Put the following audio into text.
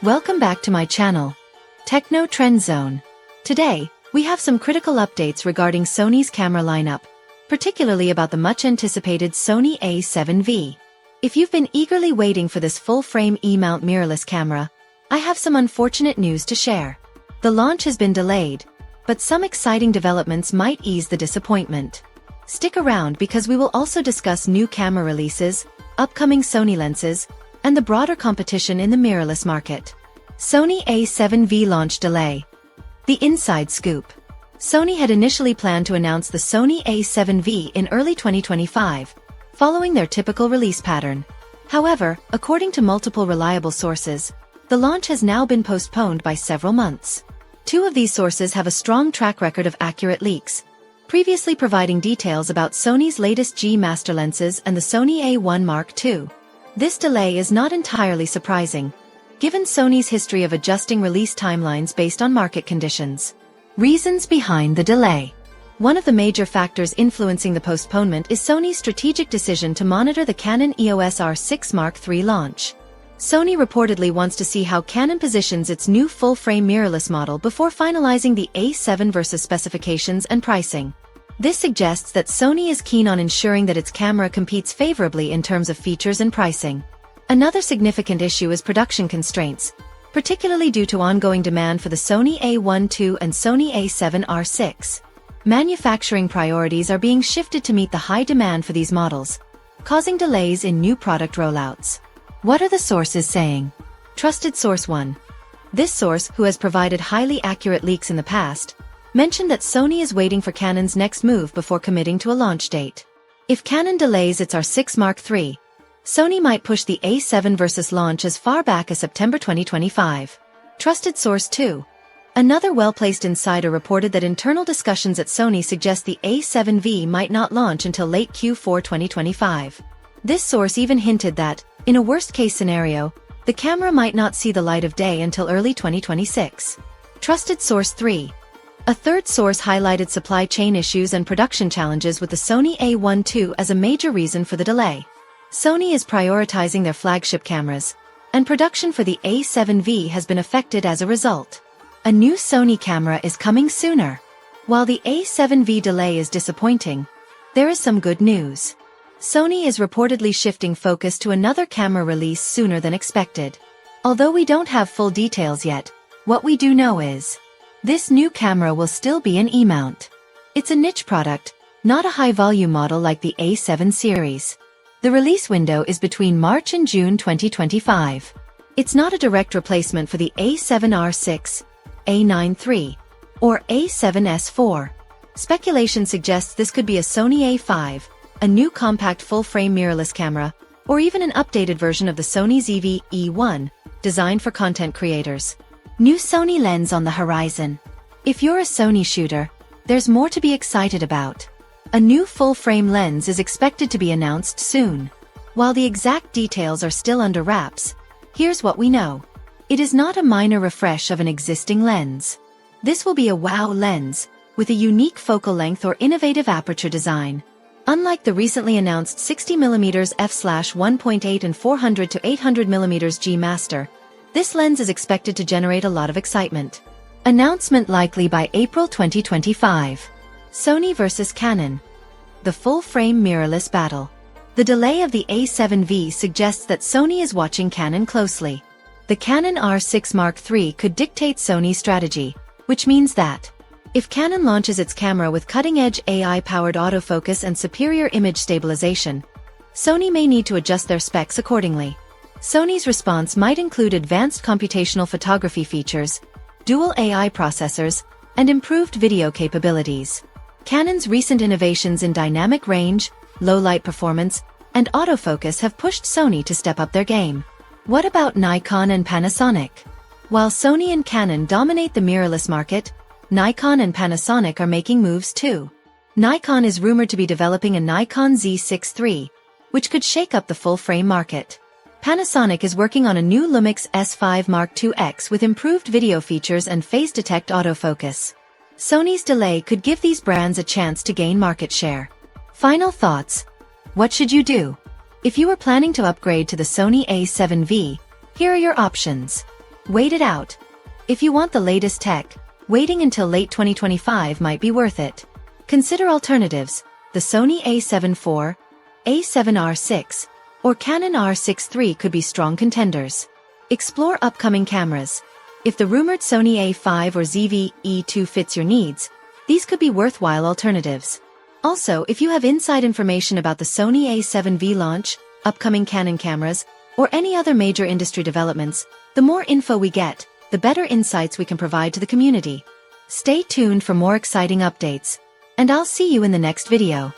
Welcome back to my channel, Techno Trend Zone. Today, we have some critical updates regarding Sony's camera lineup, particularly about the much-anticipated Sony A7V. If you've been eagerly waiting for this full-frame E-mount mirrorless camera, I have some unfortunate news to share. The launch has been delayed, but some exciting developments might ease the disappointment. Stick around because we will also discuss new camera releases, upcoming Sony lenses, and the broader competition in the mirrorless market. Sony A7V launch delay. The inside scoop. Sony had initially planned to announce the Sony A7V in early 2025, following their typical release pattern. However, according to multiple reliable sources, the launch has now been postponed by several months. Two of these sources have a strong track record of accurate leaks, previously providing details about Sony's latest G Master lenses and the Sony A1 Mark II. This delay is not entirely surprising, given Sony's history of adjusting release timelines based on market conditions. Reasons behind the delay. One of the major factors influencing the postponement is Sony's strategic decision to monitor the Canon EOS R6 Mark III launch. Sony reportedly wants to see how Canon positions its new full-frame mirrorless model before finalizing the A7 versus specifications and pricing. This suggests that Sony is keen on ensuring that its camera competes favorably in terms of features and pricing. Another significant issue is production constraints, particularly due to ongoing demand for the Sony A1 II and Sony A7 R6. Manufacturing priorities are being shifted to meet the high demand for these models, causing delays in new product rollouts. What are the sources saying? Trusted Source 1. This source, who has provided highly accurate leaks in the past, mentioned that Sony is waiting for Canon's next move before committing to a launch date. If Canon delays its R6 Mark III, Sony might push the A7 versus launch as far back as September 2025. Trusted Source 2. Another well-placed insider reported that internal discussions at Sony suggest the A7V might not launch until late Q4 2025. This source even hinted that, in a worst-case scenario, the camera might not see the light of day until early 2026. Trusted Source 3. A third source highlighted supply chain issues and production challenges with the Sony A1 II as a major reason for the delay. Sony is prioritizing their flagship cameras, and production for the A7V has been affected as a result. A new Sony camera is coming sooner. While the A7V delay is disappointing, there is some good news. Sony is reportedly shifting focus to another camera release sooner than expected. Although we don't have full details yet, what we do know is this new camera will still be an E-mount. It's a niche product, not a high-volume model like the A7 series. The release window is between March and June 2025. It's not a direct replacement for the A7R6, A9 III, or A7S4. Speculation suggests this could be a Sony A5, a new compact full-frame mirrorless camera, or even an updated version of the Sony ZV E1, designed for content creators. New Sony lens on the horizon. If you're a Sony shooter, there's more to be excited about. A new full-frame lens is expected to be announced soon. While the exact details are still under wraps, here's what we know. It is not a minor refresh of an existing lens. This will be a wow lens, with a unique focal length or innovative aperture design. Unlike the recently announced 60mm f/1.8 and 400 to 800mm G Master, this lens is expected to generate a lot of excitement. Announcement likely by April 2025. Sony vs Canon. The full-frame mirrorless battle. The delay of the A7V suggests that Sony is watching Canon closely. The Canon R6 Mark III could dictate Sony's strategy, which means that if Canon launches its camera with cutting-edge AI-powered autofocus and superior image stabilization, Sony may need to adjust their specs accordingly. Sony's response might include advanced computational photography features, dual AI processors, and improved video capabilities. Canon's recent innovations in dynamic range, low-light performance, and autofocus have pushed Sony to step up their game. What about Nikon and Panasonic? While Sony and Canon dominate the mirrorless market, Nikon and Panasonic are making moves too. Nikon is rumored to be developing a Nikon Z6 III, which could shake up the full-frame market. Panasonic is working on a new Lumix S5 Mark IIX with improved video features and phase detect autofocus. Sony's delay could give these brands a chance to gain market share. Final thoughts. What should you do? If you were planning to upgrade to the Sony A7V, here are your options. Wait it out. If you want the latest tech, waiting until late 2025 might be worth it. Consider alternatives: the Sony A7 IV, A7R6, or Canon R6 III could be strong contenders. Explore upcoming cameras. If the rumored Sony A5 or ZV-E2 fits your needs, these could be worthwhile alternatives. Also, if you have inside information about the Sony A7V launch, upcoming Canon cameras, or any other major industry developments, the more info we get, the better insights we can provide to the community. Stay tuned for more exciting updates, and I'll see you in the next video.